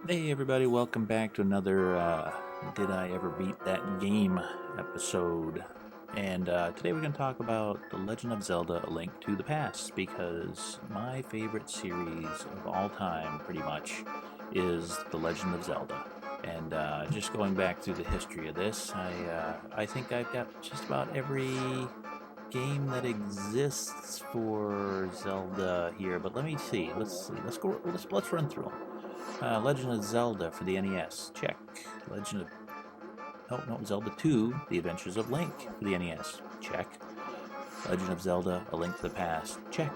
Hey everybody, welcome back to another Did I Ever Beat That Game episode. And today we're going to talk about The Legend of Zelda: A Link to the Past, because my favorite series of all time, pretty much, is The Legend of Zelda. And just going back through the history of this, I think I've got just about every game that exists for Zelda here. But let me see. Let's see. Let's run through them. Legend of Zelda for the NES, check. Legend of... Oh, no, Zelda 2, The Adventures of Link for the NES, check. Legend of Zelda, A Link to the Past, check.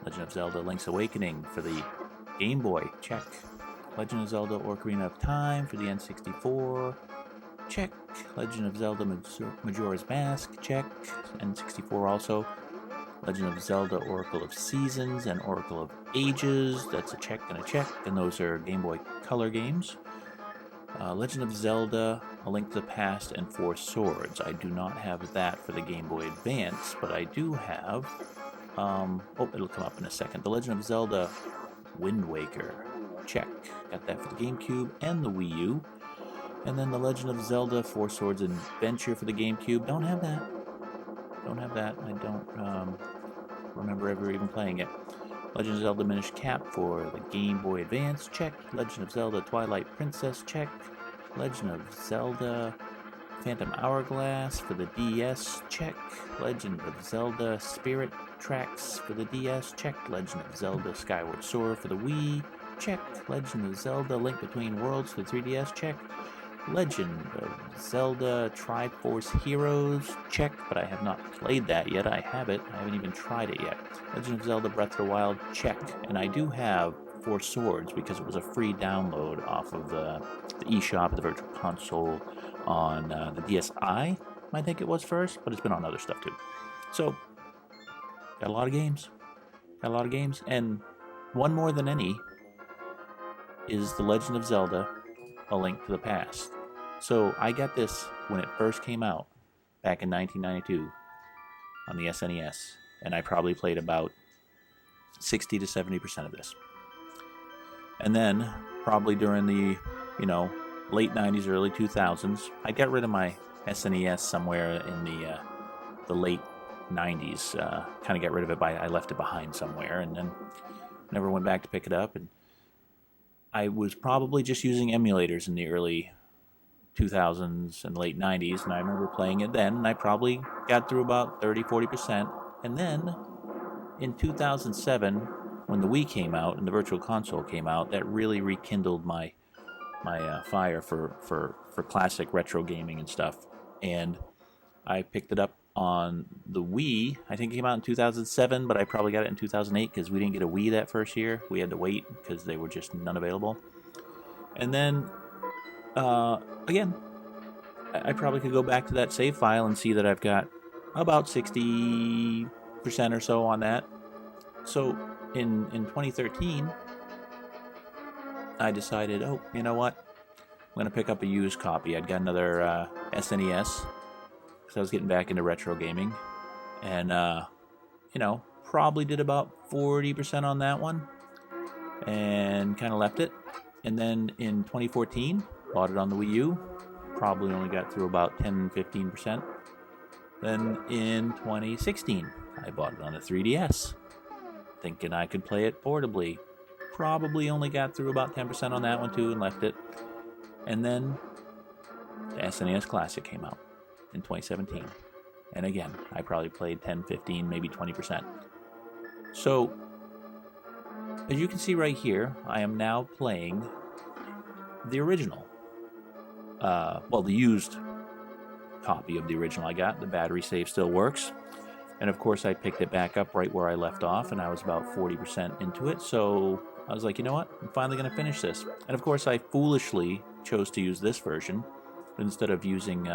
Legend of Zelda, Link's Awakening for the Game Boy, check. Legend of Zelda, Ocarina of Time for the N64, check. Legend of Zelda, Majora's Mask, check. N64 also. Legend of Zelda, Oracle of Seasons, and Oracle of Ages. That's a check and a check, and those are Game Boy Color games. Legend of Zelda, A Link to the Past, and Four Swords. I do not have that for the Game Boy Advance, but I do have... it'll come up in a second. The Legend of Zelda, Wind Waker. Check. Got that for the GameCube and the Wii U. And then The Legend of Zelda, Four Swords Adventure for the GameCube. Don't have that. I don't remember ever even playing it. Legend of Zelda Minish Cap for the Game Boy Advance, check. Legend of Zelda Twilight Princess, check. Legend of Zelda Phantom Hourglass for the DS, check. Legend of Zelda Spirit Tracks for the DS, check. Legend of Zelda Skyward Sword for the Wii, check. Legend of Zelda Link Between Worlds for the 3DS, check. Legend of Zelda Triforce Heroes, check, but I have not played that yet. I have it. I haven't even tried it yet. Legend of Zelda Breath of the Wild, check. And I do have Four Swords because it was a free download off of the eShop, the Virtual Console on the DSi, I think it was first, but it's been on other stuff too. So, got a lot of games. And one more than any is The Legend of Zelda: A Link to the Past. So I got this when it first came out back in 1992 on the SNES, and I probably played about 60 to 70% of this. And then probably during the, late 90s, early 2000s, I got rid of my SNES somewhere in the late 90s. Kind of got rid of it I left it behind somewhere, and then never went back to pick it up. And I was probably just using emulators in the early 2000s and late 90s, and I remember playing it then, and I probably got through about 30-40%. And then in 2007, when the Wii came out and the Virtual Console came out, that really rekindled my fire for classic retro gaming and stuff. And I picked it up on the Wii. I think it came out in 2007, but I probably got it in 2008 because we didn't get a Wii that first year. We had to wait because they were just none available. And then, again, I probably could go back to that save file and see that I've got about 60% or so on that. So in 2013, I decided, you know what? I'm going to pick up a used copy. I'd got another SNES. I was getting back into retro gaming, and probably did about 40% on that one and kind of left it. And then in 2014 bought it on the Wii U, probably only got through about 10-15%. Then in 2016 I bought it on the 3DS, thinking I could play it portably, probably only got through about 10% on that one too and left it. And then the SNES Classic came out in 2017. And again, I probably played 10, 15, maybe 20%. So, as you can see right here, I am now playing the original. The used copy of the original I got. The battery save still works. And of course, I picked it back up right where I left off, and I was about 40% into it. So, I was like, you know what? I'm finally going to finish this. And of course, I foolishly chose to use this version instead of using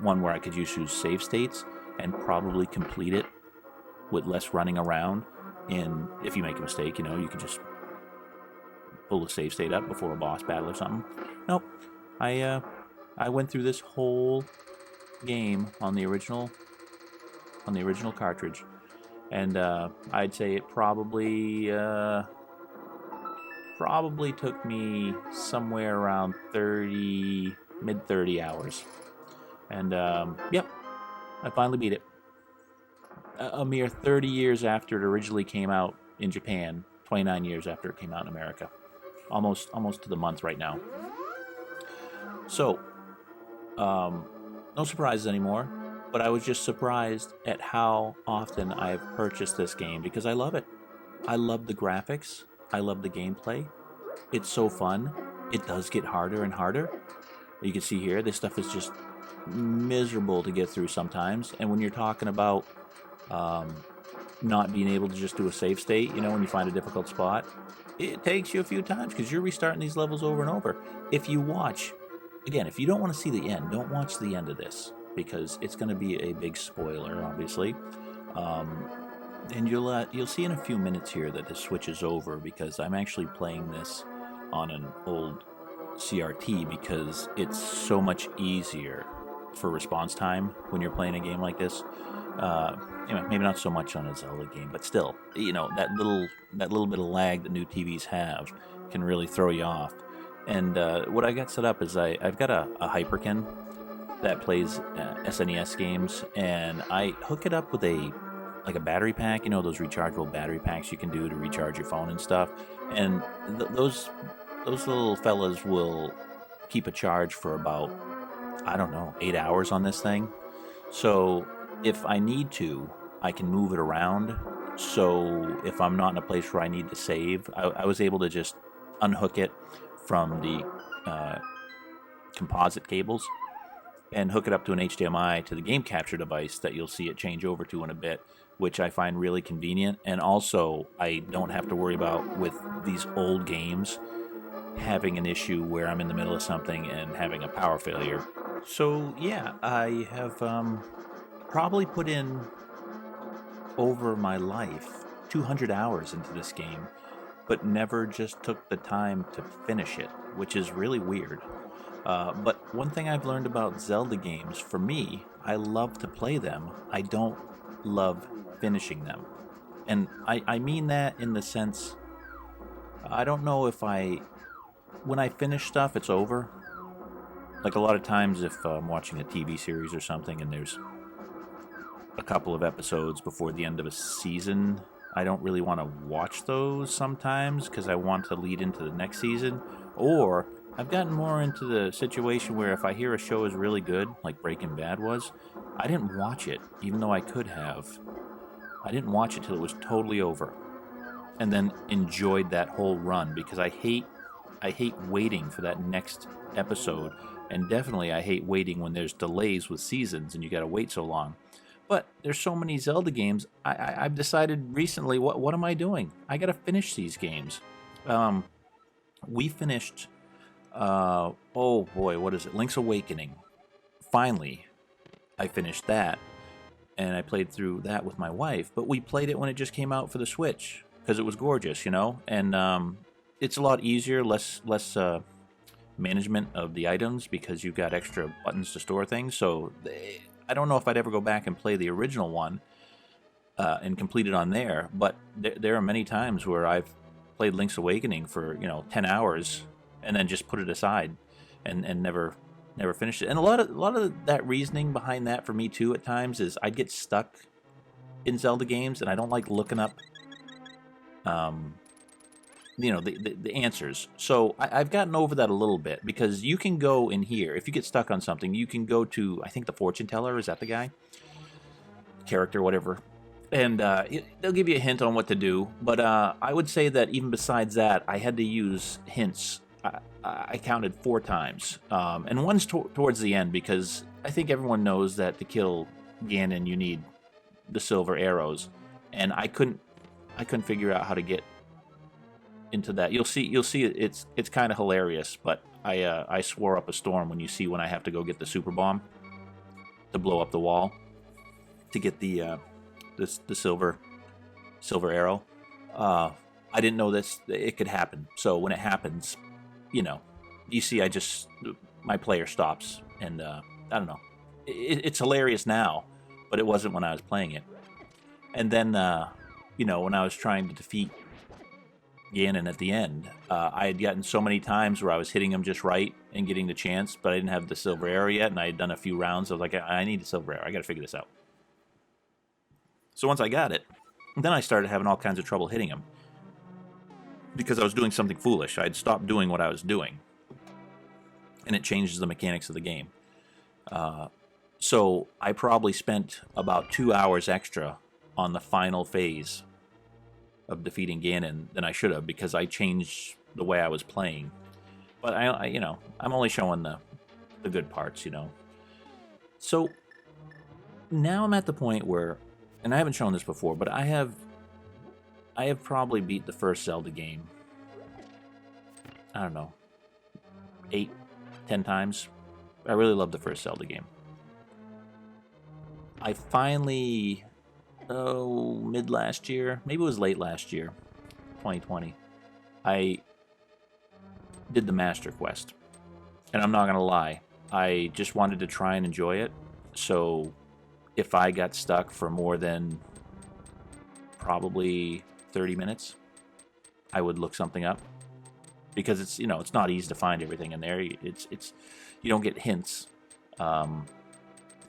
one where I could just use save states and probably complete it with less running around. And if you make a mistake, you could just pull the save state up before a boss battle or something. Nope. I went through this whole game on the original cartridge, and I'd say it probably probably took me somewhere around 30, mid 30 hours. And yep, I finally beat it. A mere 30 years after it originally came out in Japan, 29 years after it came out in America. Almost to the month right now. So, no surprises anymore, but I was just surprised at how often I've purchased this game because I love it. I love the graphics. I love the gameplay. It's so fun. It does get harder and harder. You can see here, this stuff is just miserable to get through sometimes. And when you're talking about not being able to just do a save state, you know, when you find a difficult spot, it takes you a few times because you're restarting these levels over and over. If you watch, again, if you don't want to see the end, don't watch the end of this because it's going to be a big spoiler, obviously. And you'll see in a few minutes here that this switches over because I'm actually playing this on an old CRT because it's so much easier for response time when you're playing a game like this. You know, maybe not so much on a Zelda game, but still, you know, that little bit of lag that new TVs have can really throw you off. And what I got set up is I've got a Hyperkin that plays SNES games, and I hook it up with a battery pack, you know, those rechargeable battery packs you can do to recharge your phone and stuff. And those little fellas will keep a charge for about, I don't know, 8 hours on this thing. So if I need to, I can move it around. So if I'm not in a place where I need to save, I was able to just unhook it from the composite cables and hook it up to an HDMI to the game capture device that you'll see it change over to in a bit, which I find really convenient. And also, I don't have to worry about, with these old games, having an issue where I'm in the middle of something and having a power failure. So yeah, I have probably put in, over my life, 200 hours into this game, but never just took the time to finish it, which is really weird. But one thing I've learned about Zelda games, for me, I love to play them. I don't love finishing them. And I mean that in the sense, I don't know if when I finish stuff, it's over. Like a lot of times if I'm watching a TV series or something and there's a couple of episodes before the end of a season, I don't really want to watch those sometimes because I want to lead into the next season. Or I've gotten more into the situation where if I hear a show is really good, like Breaking Bad was, I didn't watch it, even though I could have. I didn't watch it till it was totally over, and then enjoyed that whole run because I hate waiting for that next episode, and definitely I hate waiting when there's delays with seasons and you got to wait so long. But there's so many Zelda games. I've decided recently, what am I doing? I got to finish these games. We finished, oh boy, what is it? Link's Awakening. Finally, I finished that, and I played through that with my wife. But we played it when it just came out for the Switch because it was gorgeous, you know. And it's a lot easier, less management of the items because you've got extra buttons to store things. So I don't know if I'd ever go back and play the original one and complete it on there, but there are many times where I've played Link's Awakening for 10 hours and then just put it aside and never finished it. And a lot of that reasoning behind that for me too at times is I'd get stuck in Zelda games and I don't like looking up the answers. So I've gotten over that a little bit because you can go in here. If you get stuck on something, you can go to, I think, the fortune teller. Is that the guy? Character, whatever. And they'll give you a hint on what to do. But I would say that even besides that, I had to use hints. I counted 4 times. And one's towards the end because I think everyone knows that to kill Ganon, you need the silver arrows. And I couldn't figure out how to get into that. You'll see it's kind of hilarious, but I swore up a storm when I have to go get the super bomb to blow up the wall to get the silver arrow. I didn't know it could happen. So when it happens, you see my player stops, and I don't know. It's hilarious now, but it wasn't when I was playing it. And then when I was trying to defeat Ganon at the end. I had gotten so many times where I was hitting him just right and getting the chance, but I didn't have the silver arrow yet, and I had done a few rounds. I was like, I need a silver arrow. I got to figure this out. So once I got it, then I started having all kinds of trouble hitting him because I was doing something foolish. I'd stopped doing what I was doing, and it changes the mechanics of the game. So I probably spent about 2 hours extra on the final phase of defeating Ganon than I should have because I changed the way I was playing. But I'm only showing the good parts, So now I'm at the point where, and I haven't shown this before, but I have probably beat the first Zelda game, I don't know, 8, 10 times. I really love the first Zelda game. I finally, mid last year, maybe it was late last year, 2020, I did the Master Quest. And I'm not going to lie, I just wanted to try and enjoy it. So if I got stuck for more than probably 30 minutes, I would look something up. Because it's not easy to find everything in there. It's you don't get hints.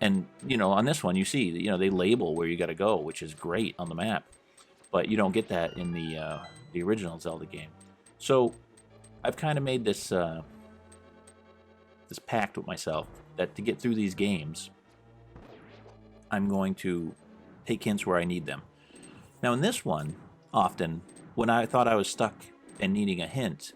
And, on this one, you see, they label where you got to go, which is great on the map. But you don't get that in the original Zelda game. So I've kind of made this this pact with myself that to get through these games, I'm going to take hints where I need them. Now, in this one, often, when I thought I was stuck and needing a hint,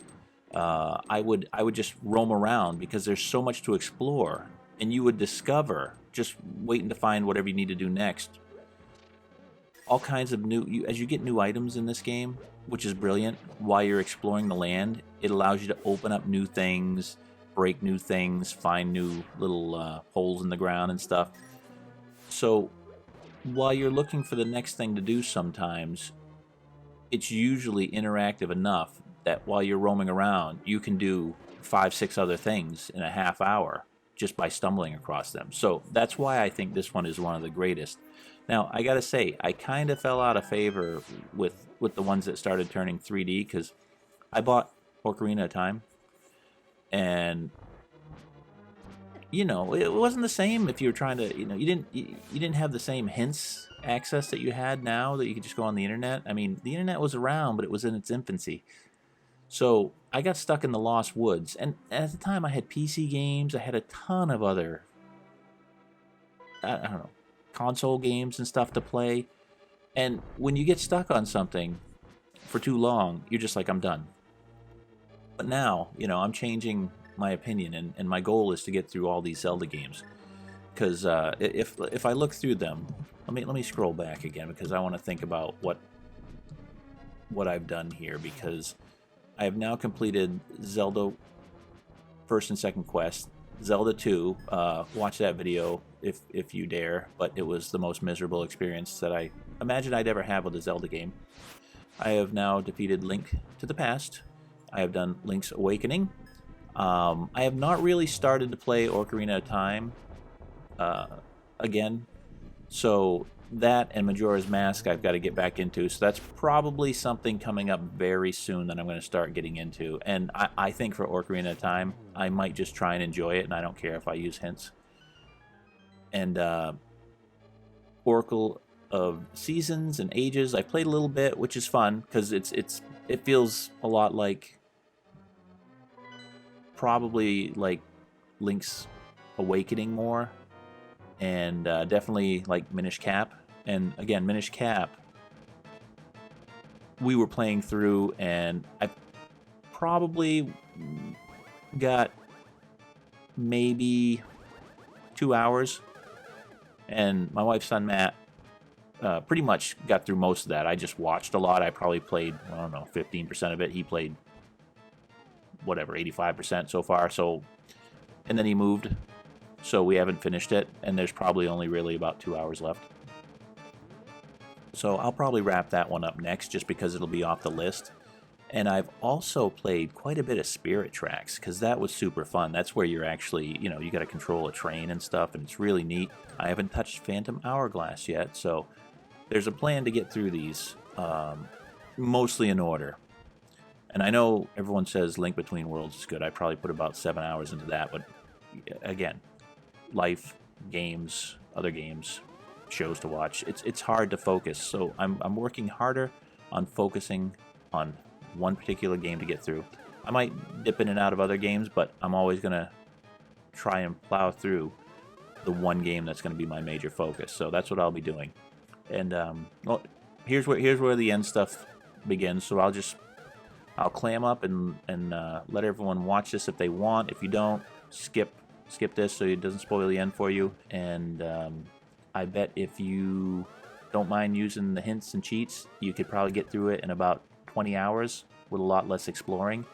I would just roam around because there's so much to explore. And you would discover, just waiting to find whatever you need to do next, all kinds of as you get new items in this game, which is brilliant, while you're exploring the land, it allows you to open up new things, break new things, find new little holes in the ground and stuff. So while you're looking for the next thing to do sometimes, it's usually interactive enough that while you're roaming around, you can do 5, 6 other things in a half hour just by stumbling across them. So that's why I think this one is one of the greatest. Now, I gotta say, I kind of fell out of favor with the ones that started turning 3D, because I bought Ocarina of Time, and it wasn't the same if you were trying to, you didn't have the same hints access that you had now, that you could just go on the internet. I mean, the internet was around, but it was in its infancy. So I got stuck in the Lost Woods, and at the time I had PC games, I had a ton of other, I don't know, console games and stuff to play, and when you get stuck on something for too long, you're just like, I'm done. But now, I'm changing my opinion, and my goal is to get through all these Zelda games, because if I look through them, let me scroll back again, because I want to think about what I've done here, because I have now completed Zelda First and Second Quest, Zelda 2. Watch that video if you dare, but it was the most miserable experience that I imagine I'd ever have with a Zelda game. I have now defeated Link to the Past. I have done Link's Awakening. I have not really started to play Ocarina of Time again, so that and Majora's Mask I've got to get back into, so that's probably something coming up very soon that I'm going to start getting into. And I think for Ocarina of Time, I might just try and enjoy it, and I don't care if I use hints. And Oracle of Seasons and Ages, I played a little bit, which is fun, because it feels a lot like, probably like Link's Awakening more, and definitely like Minish Cap. And again, Minish Cap, we were playing through, and I probably got maybe 2 hours, and my wife's son Matt pretty much got through most of that. I just watched a lot. I probably played, I don't know, 15% of it. He played whatever, 85% so far. So, and then he moved, so we haven't finished it, and there's probably only really about 2 hours left. So I'll probably wrap that one up next, just because it'll be off the list. And I've also played quite a bit of Spirit Tracks, because that was super fun. That's where you're actually, you got to control a train and stuff, and it's really neat. I haven't touched Phantom Hourglass yet, so there's a plan to get through these, mostly in order. And I know everyone says Link Between Worlds is good. I probably put about 7 hours into that, but again, life, games, other games, shows to watch. It's hard to focus. So I'm working harder on focusing on one particular game to get through. I might dip in and out of other games, but I'm always gonna try and plow through the one game that's gonna be my major focus. So that's what I'll be doing. And well, here's where the end stuff begins. So I'll clam up and let everyone watch this if they want. If you don't, skip this so it doesn't spoil the end for you. And I bet if you don't mind using the hints and cheats, you could probably get through it in about 20 hours with a lot less exploring.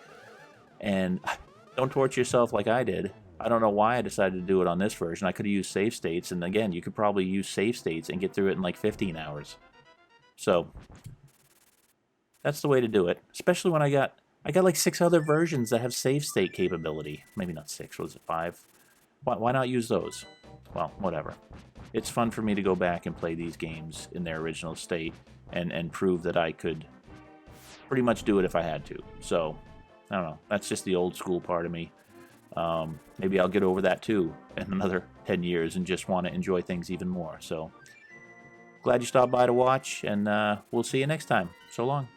And don't torture yourself like I did. I don't know why I decided to do it on this version. I could have used save states, and again, you could probably use save states and get through it in like 15 hours. So that's the way to do it. Especially when I got like 6 other versions that have save state capability. Maybe not 6, what was it, 5? Why not use those? Well, whatever. It's fun for me to go back and play these games in their original state and prove that I could pretty much do it if I had to. So, I don't know. That's just the old school part of me. Maybe I'll get over that too in another 10 years and just want to enjoy things even more. So, glad you stopped by to watch, and we'll see you next time. So long.